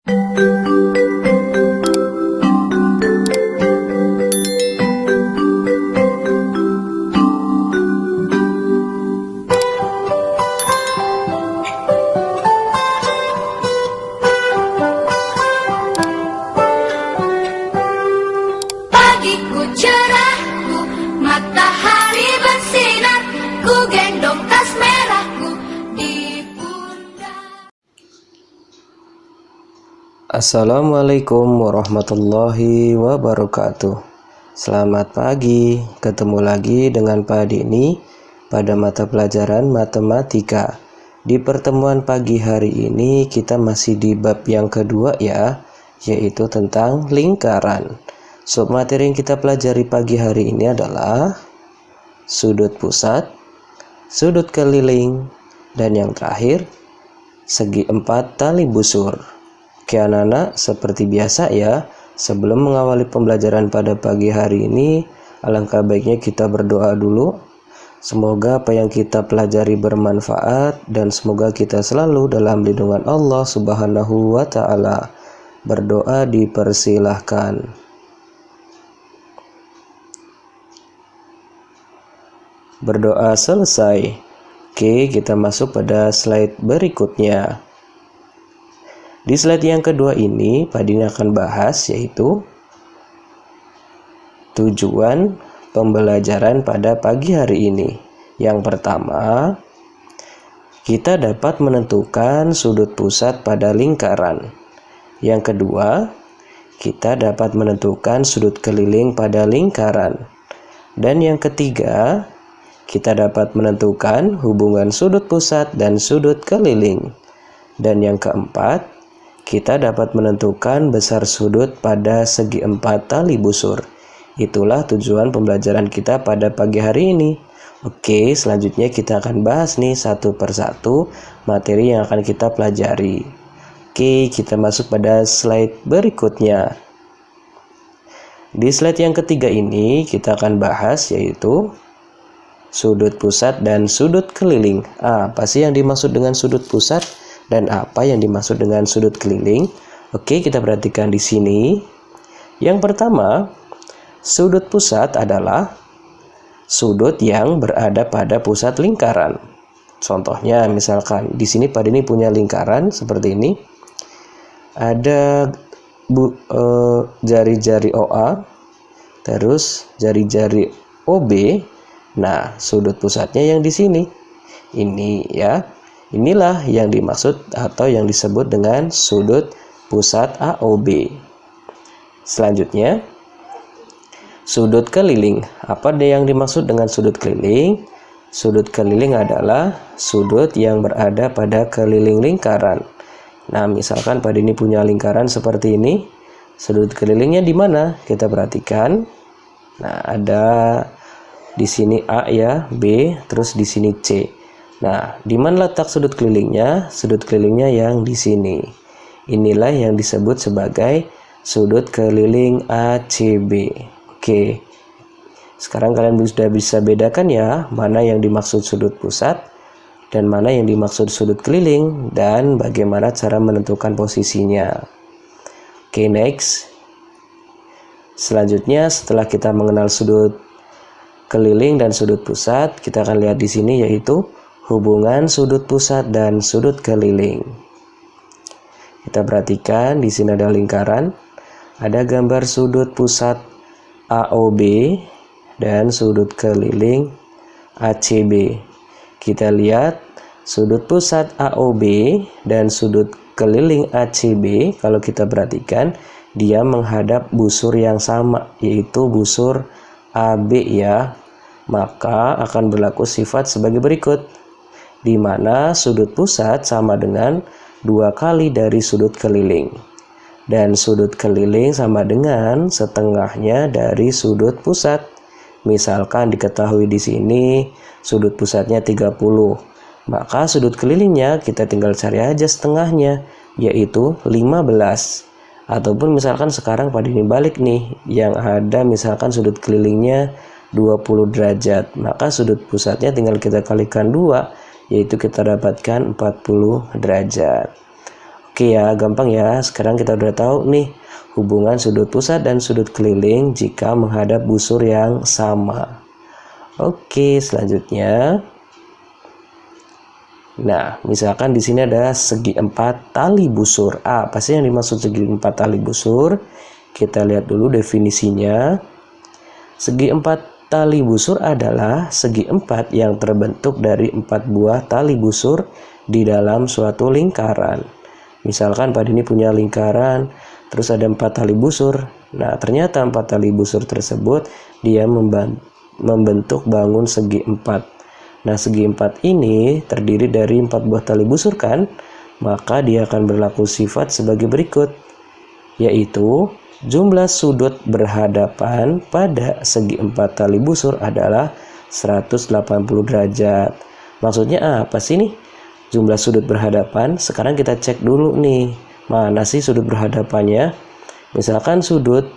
Pagiku cerahku, matahari bersinar, ku gendong tas merahku di pundak. Assalamualaikum warahmatullahi wabarakatuh. Selamat pagi, ketemu lagi dengan Pak Dini pada mata pelajaran matematika. Di pertemuan pagi hari ini kita masih di bab yang kedua ya, yaitu tentang lingkaran. Submateri yang kita pelajari pagi hari ini adalah sudut pusat, sudut keliling, dan yang terakhir segi empat tali busur. Oke anak-anak, seperti biasa ya, sebelum mengawali pembelajaran pada pagi hari ini, alangkah baiknya kita berdoa dulu. Semoga apa yang kita pelajari bermanfaat dan semoga kita selalu dalam lindungan Allah Subhanahu wa Ta'ala. Berdoa dipersilahkan. Berdoa selesai. Oke, kita masuk pada slide berikutnya. Di slide yang kedua ini, Pak Dini akan bahas yaitu tujuan pembelajaran pada pagi hari ini. Yang pertama, kita dapat menentukan sudut pusat pada lingkaran. Yang kedua, kita dapat menentukan sudut keliling pada lingkaran. Dan yang ketiga, kita dapat menentukan hubungan sudut pusat dan sudut keliling. Dan yang keempat, kita dapat menentukan besar sudut pada segi empat tali busur. Itulah tujuan pembelajaran kita pada pagi hari ini. Oke, selanjutnya kita akan bahas nih satu persatu materi yang akan kita pelajari. Oke, kita masuk pada slide berikutnya. Di slide yang ketiga ini kita akan bahas yaitu sudut pusat dan sudut keliling. Apa sih yang dimaksud dengan sudut pusat dan apa yang dimaksud dengan sudut keliling? Oke, kita perhatikan di sini. Yang pertama, sudut pusat adalah sudut yang berada pada pusat lingkaran. Contohnya, misalkan di sini Pak Dini punya lingkaran seperti ini. Ada jari-jari OA, terus jari-jari OB. Nah, sudut pusatnya yang di sini. Ini ya. Inilah yang dimaksud atau yang disebut dengan sudut pusat AOB. Selanjutnya, sudut keliling. Apa yang dimaksud dengan sudut keliling? Sudut keliling adalah sudut yang berada pada keliling lingkaran. Nah, misalkan Pak Dini punya lingkaran seperti ini. Sudut kelilingnya di mana? Kita perhatikan. Nah, ada di sini A ya, B, terus di sini C. Nah, di mana letak sudut kelilingnya? Sudut kelilingnya yang di sini. Inilah yang disebut sebagai sudut keliling ACB. Oke. Sekarang kalian sudah bisa bedakan ya, mana yang dimaksud sudut pusat dan mana yang dimaksud sudut keliling dan bagaimana cara menentukan posisinya. Oke, next. Selanjutnya setelah kita mengenal sudut keliling dan sudut pusat, kita akan lihat di sini yaitu hubungan sudut pusat dan sudut keliling. Kita perhatikan di sini ada lingkaran, ada gambar sudut pusat AOB dan sudut keliling ACB. Kita lihat sudut pusat AOB dan sudut keliling ACB, kalau kita perhatikan dia menghadap busur yang sama, yaitu busur AB ya. Maka akan berlaku sifat sebagai berikut, di mana sudut pusat sama dengan 2 kali dari sudut keliling dan sudut keliling sama dengan setengahnya dari sudut pusat. Misalkan diketahui di sini sudut pusatnya 30, maka sudut kelilingnya kita tinggal cari aja setengahnya, yaitu 15. Ataupun misalkan sekarang pada ini balik nih, yang ada misalkan sudut kelilingnya 20 derajat, maka sudut pusatnya tinggal kita kalikan 2, yaitu kita dapatkan 40 derajat. Oke ya, gampang ya. Sekarang kita udah tahu nih hubungan sudut pusat dan sudut keliling jika menghadap busur yang sama. Oke, selanjutnya. Nah, misalkan di sini ada segi 4 tali busur. Apa sih yang dimaksud segi 4 tali busur? Kita lihat dulu definisinya. Segi 4 tali busur adalah segi 4 yang terbentuk dari 4 buah tali busur di dalam suatu lingkaran. Misalkan pada ini punya lingkaran, terus ada 4 tali busur. Nah, ternyata 4 tali busur tersebut dia membentuk bangun segi 4. Nah, segi 4 ini terdiri dari 4 buah tali busur kan? Maka dia akan berlaku sifat sebagai berikut, yaitu jumlah sudut berhadapan pada segi 4 tali busur adalah 180 derajat. Maksudnya apa sih nih? Jumlah sudut berhadapan. Sekarang kita cek dulu nih, mana sih sudut berhadapannya? Misalkan sudut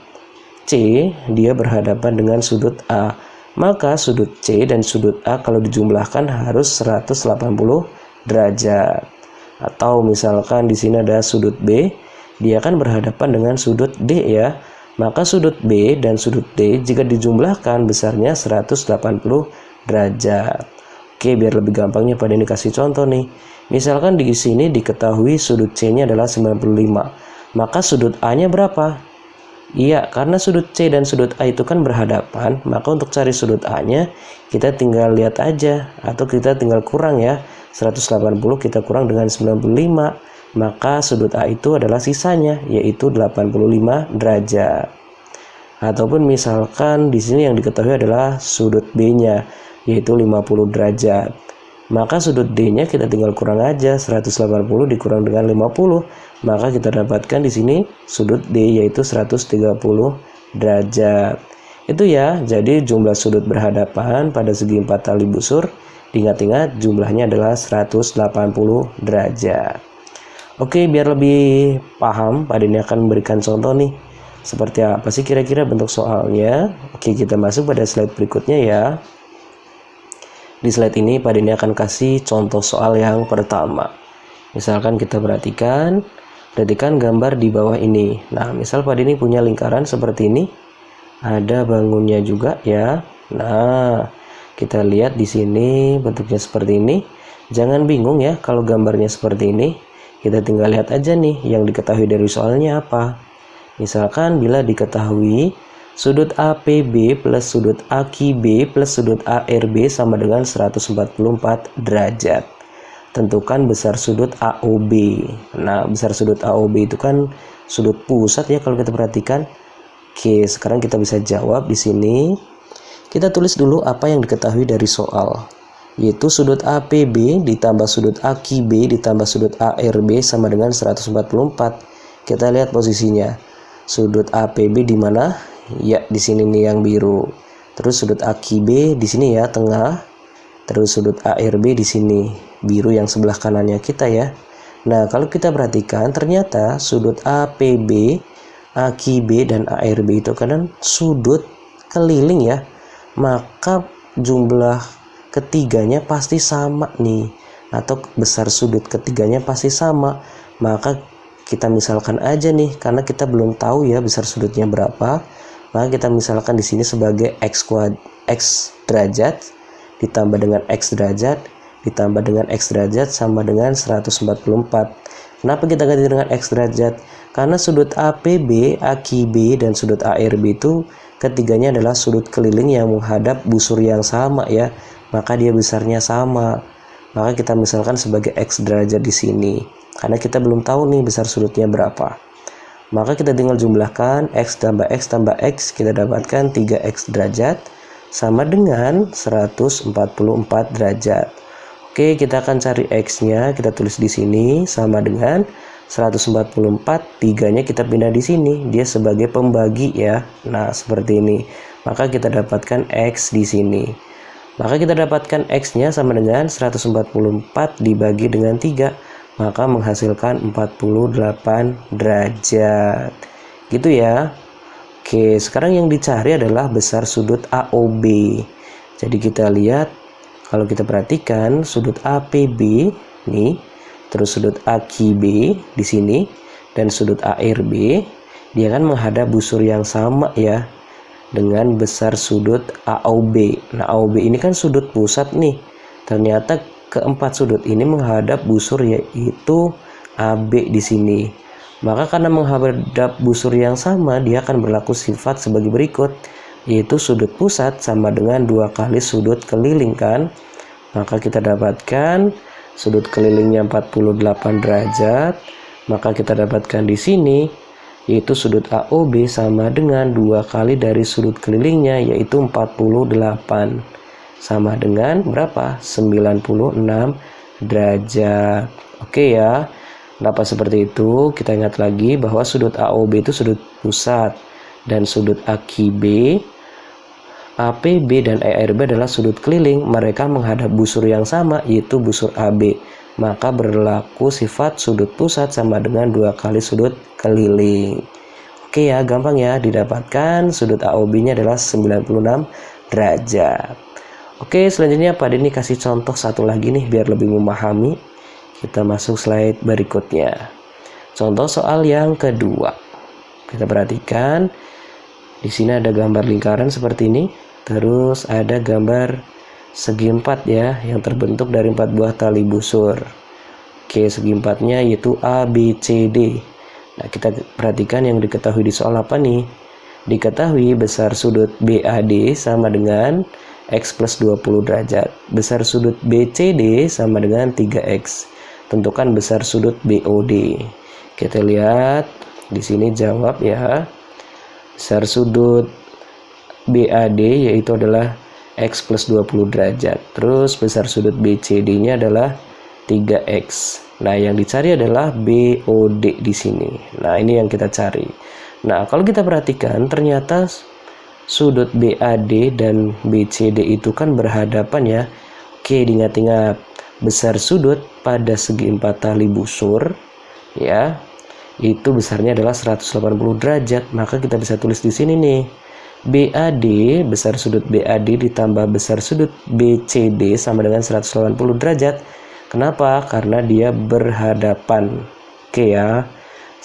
C dia berhadapan dengan sudut A. Maka sudut C dan sudut A kalau dijumlahkan harus 180 derajat. Atau misalkan di sini ada sudut B, dia akan berhadapan dengan sudut D ya. Maka sudut B dan sudut D jika dijumlahkan besarnya 180 derajat. Oke, biar lebih gampangnya pada ini kasih contoh nih. Misalkan di sini diketahui sudut C-nya adalah 95. Maka sudut A-nya berapa? Iya, karena sudut C dan sudut A itu kan berhadapan, maka untuk cari sudut A-nya kita tinggal lihat aja, atau kita tinggal kurang ya. 180 kita kurang dengan 95, maka sudut A itu adalah sisanya, yaitu 85 derajat. Ataupun misalkan di sini yang diketahui adalah sudut B-nya, yaitu 50 derajat. Maka sudut D-nya kita tinggal kurang aja, 180 dikurang dengan 50, maka kita dapatkan di sini sudut D yaitu 130 derajat. Itu ya, jadi jumlah sudut berhadapan pada segi 4 tali busur, diingat-ingat jumlahnya adalah 180 derajat. Oke, biar lebih paham, Pak Denny akan memberikan contoh nih. Seperti apa sih kira-kira bentuk soalnya? Oke, kita masuk pada slide berikutnya ya. Di slide ini Pak Denny akan kasih contoh soal yang pertama. Misalkan kita perhatikan gambar di bawah ini. Nah, misal Pak Denny punya lingkaran seperti ini. Ada bangunnya juga ya. Nah, kita lihat di sini bentuknya seperti ini. Jangan bingung ya kalau gambarnya seperti ini. Kita tinggal lihat aja nih yang diketahui dari soalnya apa. Misalkan bila diketahui sudut APB plus sudut AQB plus sudut ARB sama dengan 144 derajat. Tentukan besar sudut AOB. Nah, besar sudut AOB itu kan sudut pusat ya kalau kita perhatikan. Oke, sekarang kita bisa jawab di sini. Kita tulis dulu apa yang diketahui dari soal, yaitu sudut APB ditambah sudut AQB ditambah sudut ARB sama dengan 144. Kita lihat posisinya. Sudut APB di mana? Ya, di sini nih yang biru. Terus sudut AQB di sini ya, tengah. Terus sudut ARB di sini, biru yang sebelah kanannya kita ya. Nah, kalau kita perhatikan ternyata sudut APB, AQB dan ARB itu kan sudut keliling ya. Maka jumlah ketiganya pasti sama nih, atau besar sudut ketiganya pasti sama. Maka kita misalkan aja nih, karena kita belum tahu ya besar sudutnya berapa. Maka kita misalkan di sini sebagai x derajat ditambah dengan x derajat ditambah dengan x derajat sama dengan 144. Kenapa kita ganti dengan x derajat? Karena sudut APB, AQB dan sudut ARB itu ketiganya adalah sudut keliling yang menghadap busur yang sama ya. Maka dia besarnya sama. Maka kita misalkan sebagai x derajat di sini. Karena kita belum tahu nih besar sudutnya berapa. Maka kita tinggal jumlahkan x tambah x, kita dapatkan 3x derajat sama dengan 144 derajat. Oke, kita akan cari x-nya, kita tulis di sini sama dengan 144, 3-nya kita pindah di sini, dia sebagai pembagi ya. Nah, seperti ini. Maka kita dapatkan x di sini. Maka kita dapatkan x-nya sama dengan 144 dibagi dengan 3. Maka menghasilkan 48 derajat. Gitu ya. Oke, sekarang yang dicari adalah besar sudut AOB. Jadi kita lihat, kalau kita perhatikan sudut APB nih, terus sudut AQB di sini, dan sudut ARB, dia kan menghadap busur yang sama ya, dengan besar sudut AOB. Nah, AOB ini kan sudut pusat nih. Ternyata keempat sudut ini menghadap busur yaitu AB di sini. Maka karena menghadap busur yang sama, dia akan berlaku sifat sebagai berikut, yaitu sudut pusat sama dengan 2 kali sudut keliling kan. Maka kita dapatkan sudut kelilingnya 48 derajat. Maka kita dapatkan di sini yaitu sudut AOB sama dengan 2 kali dari sudut kelilingnya, yaitu 48, sama dengan berapa? 96 derajat. Oke ya. Kenapa seperti itu? Kita ingat lagi bahwa sudut AOB itu sudut pusat, dan sudut AQB, APB, dan ERB adalah sudut keliling. Mereka menghadap busur yang sama, yaitu busur AB. Maka berlaku sifat sudut pusat sama dengan 2 kali sudut keliling. Oke ya, gampang ya, didapatkan sudut AOB-nya adalah 96 derajat. Oke, selanjutnya Pak Denny kasih contoh satu lagi nih biar lebih memahami. Kita masuk slide berikutnya. Contoh soal yang kedua. Kita perhatikan di sini ada gambar lingkaran seperti ini. Terus ada gambar segi 4 ya, yang terbentuk dari 4 buah tali busur. Oke, segi 4-nya yaitu ABCD. Nah, kita perhatikan yang diketahui di soal apa nih? Diketahui besar sudut BAD sama dengan X plus 20 derajat. Besar sudut BCD sama dengan 3X. Tentukan besar sudut BOD. Kita lihat di sini jawab ya. Besar sudut BAD yaitu adalah X plus 20 derajat. Terus besar sudut BCD-nya adalah 3X. Nah, yang dicari adalah BOD di sini. Nah, ini yang kita cari. Nah, kalau kita perhatikan ternyata sudut BAD dan BCD itu kan berhadapan ya. Oke, diingat-ingat. Besar sudut pada segi 4 tali busur ya, itu besarnya adalah 180 derajat. Maka kita bisa tulis di sini nih. BAD, besar sudut BAD ditambah besar sudut BCD sama dengan 180 derajat. Kenapa? Karena dia berhadapan. Oke ya.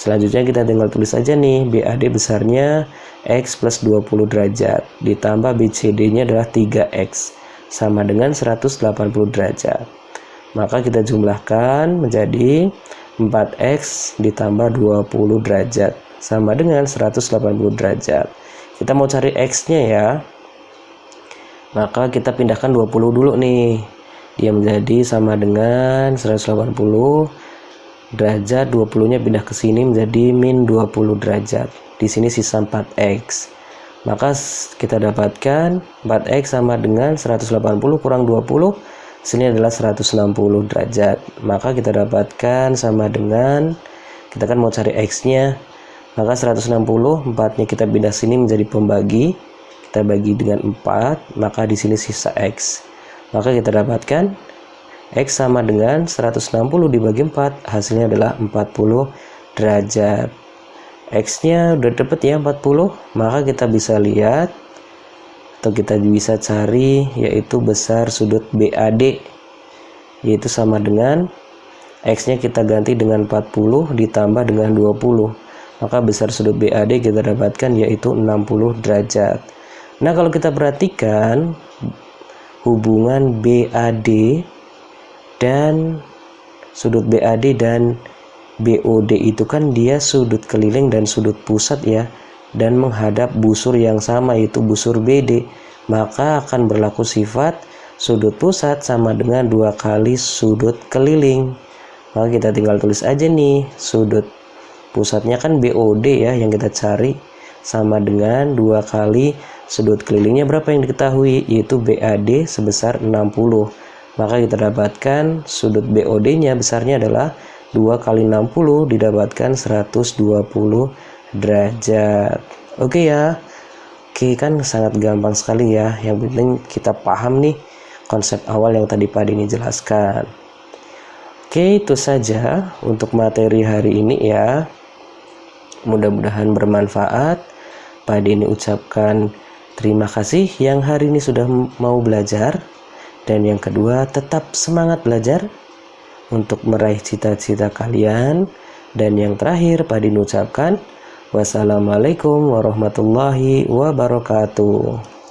Selanjutnya kita tinggal tulis aja nih, BAD besarnya X plus 20 derajat ditambah BCD-nya adalah 3X sama dengan 180 derajat. Maka kita jumlahkan menjadi 4X ditambah 20 derajat sama dengan 180 derajat. Kita mau cari X-nya ya. Maka kita pindahkan 20 dulu nih. Dia menjadi sama dengan 180 derajat, 20-nya pindah ke sini menjadi min 20 derajat. Di sini sisa 4X. Maka kita dapatkan 4X sama dengan 180 kurang 20. Sini adalah 160 derajat. Maka kita dapatkan sama dengan, kita kan mau cari X-nya. Maka 160, 4-nya kita pindah sini menjadi pembagi. Kita bagi dengan 4, maka di sini sisa X. Maka kita dapatkan X sama dengan 160 dibagi 4, hasilnya adalah 40 derajat. X-nya udah dapat ya 40, maka kita bisa lihat atau kita bisa cari yaitu besar sudut BAD, yaitu sama dengan X-nya kita ganti dengan 40 ditambah dengan 20. Maka besar sudut BAD kita dapatkan yaitu 60 derajat. Nah, kalau kita perhatikan hubungan BAD dan sudut BAD dan BOD itu kan dia sudut keliling dan sudut pusat ya, dan menghadap busur yang sama yaitu busur BD. Maka akan berlaku sifat sudut pusat sama dengan 2 kali sudut keliling. Maka kita tinggal tulis aja nih, sudut pusatnya kan BOD ya yang kita cari, sama dengan 2 kali sudut kelilingnya berapa yang diketahui, yaitu BAD sebesar 60. Maka kita dapatkan sudut BOD-nya besarnya adalah 2 kali 60 didapatkan 120 derajat. Oke ya. Oke, kan sangat gampang sekali ya. Yang penting kita paham nih konsep awal yang tadi Pak Denny jelaskan. Oke, itu saja untuk materi hari ini ya. Mudah-mudahan bermanfaat. Pak Denny ucapkan terima kasih yang hari ini sudah mau belajar. Dan yang kedua, tetap semangat belajar. untuk meraih cita-cita kalian. Dan yang terakhir, Pak Din ucapkan, wassalamualaikum warahmatullahi wabarakatuh.